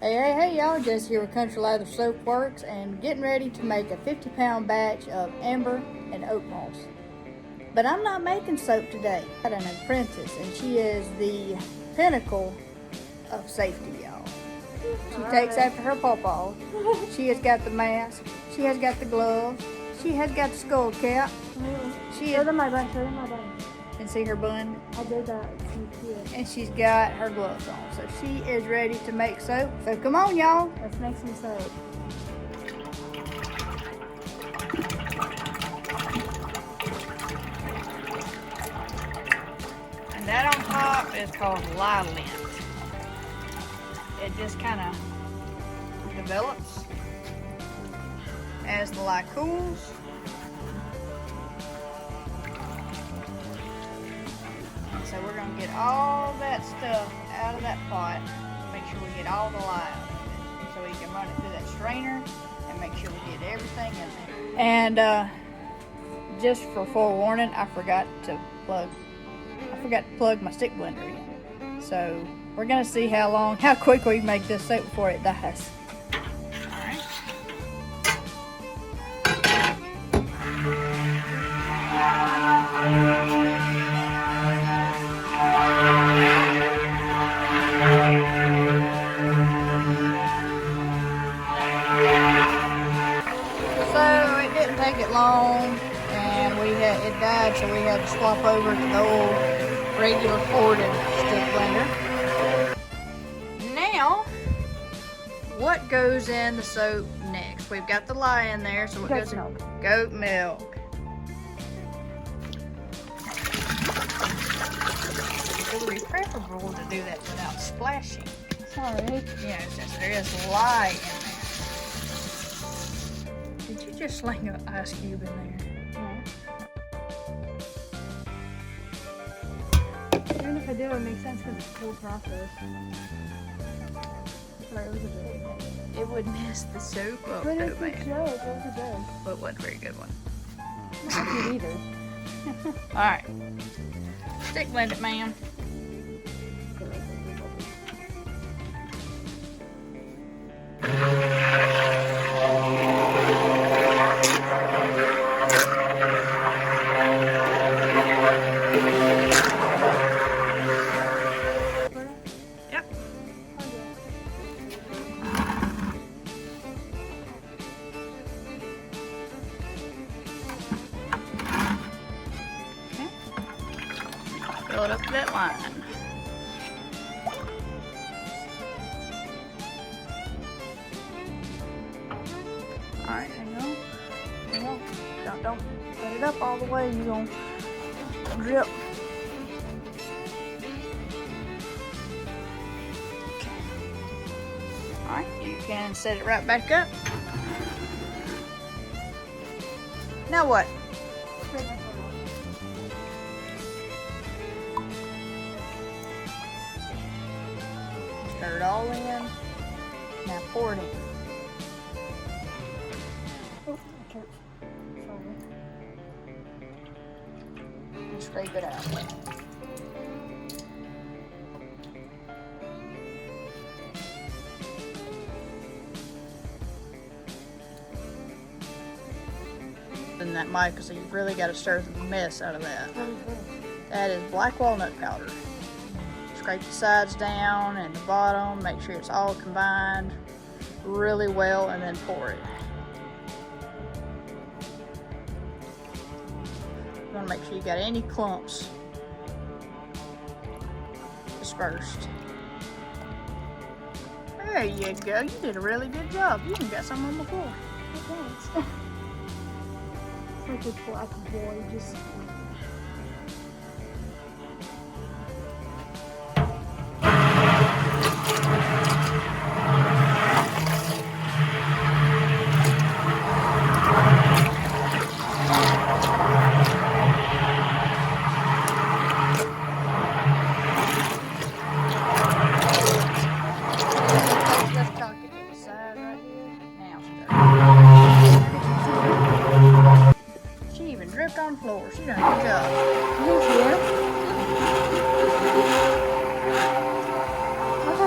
Hey y'all, Jess here with Country Lather Soap Works and getting ready to make a 50-pound batch of Amber and Oakmoss. But I'm not making soap today. I got an apprentice and she is the pinnacle of safety, y'all. She takes after her pawpaw. She has got the mask, she has got the gloves, she has got the skull cap. Show them my bun, show them my bun. And see her bun? I did that. And she's got her gloves on. So she is ready to make soap. So come on, y'all. Let's make some soap. And that on top is called lye lint. It just kind of develops as the lye cools. So we're going to get all that stuff out of that pot. Make sure we get all the lye out of it. So we can run it through that strainer and make sure we get everything in there. And just for forewarning, I forgot to plug my stick blender in. So we're going to see how quick we can make this soap before it dies. Alright. So it didn't take it long, and it died, so we had to swap over to the old regular corded stick blender. Now, what goes in the soap next? We've got the lye in there, so what goes in? Goat milk. It would be preferable to do that without splashing. Sorry. Yeah, since there is lye in there. Did you just sling an ice cube in there? Yeah. Even if I do, it makes sense because it's a cool process. Sorry, it was a joke. It would mess the soap up, But though, it's a man. joke. It was a joke. But it wasn't a very good one. Not good either. Alright. Stick blend it, ma'am. Fill it up to that line. Alright, hang on. Hang on. Don't let it up all the way. You're going to drip. Okay. Alright, you can set it right back up. Now what? Stir it all in. Now pour it in. Oh, I choked. Sorry. And scrape it out. And that mic, so you've really got to stir the mess out of that. What is this? That is black walnut powder. Scrape the sides down and the bottom, make sure it's all combined really well, and then pour it. You want to make sure you got any clumps dispersed. There you go, you did a really good job. You even got some on the floor. Oh, thanks. It's like a black boy just... Let's tuck it to the side right here. Now stir. She even dripped on the floor. She done a good job. Thank you.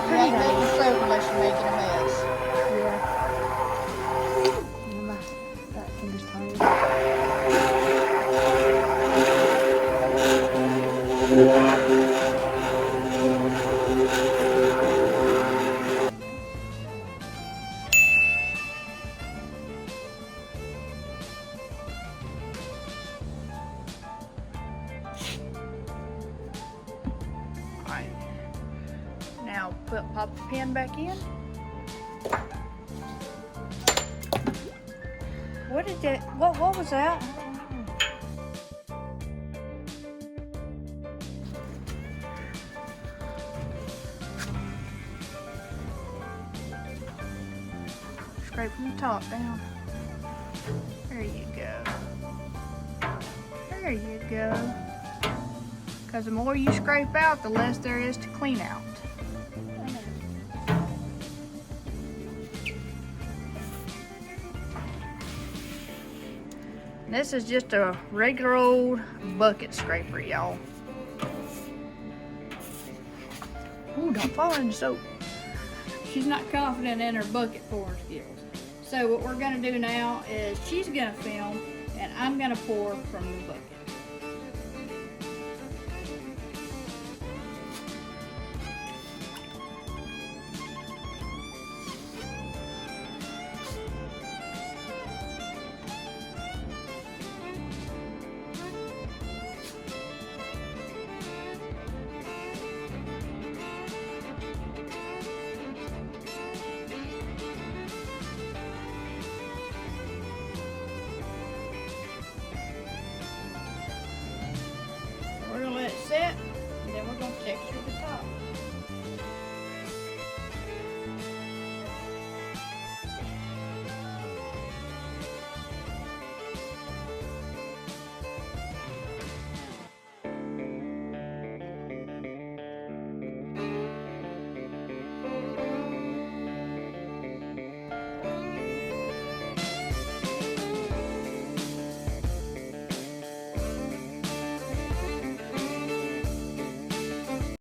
You ain't making soap unless you're making a mess. the pen back in. What did that, what was that? Scrape from the top down. There you go. There you go. Because the more you scrape out, the less there is to clean out. This is just a regular old bucket scraper, y'all. Ooh, don't fall in the soap. She's not confident in her bucket pouring skills. So what we're gonna do now is she's gonna film and I'm gonna pour from the bucket.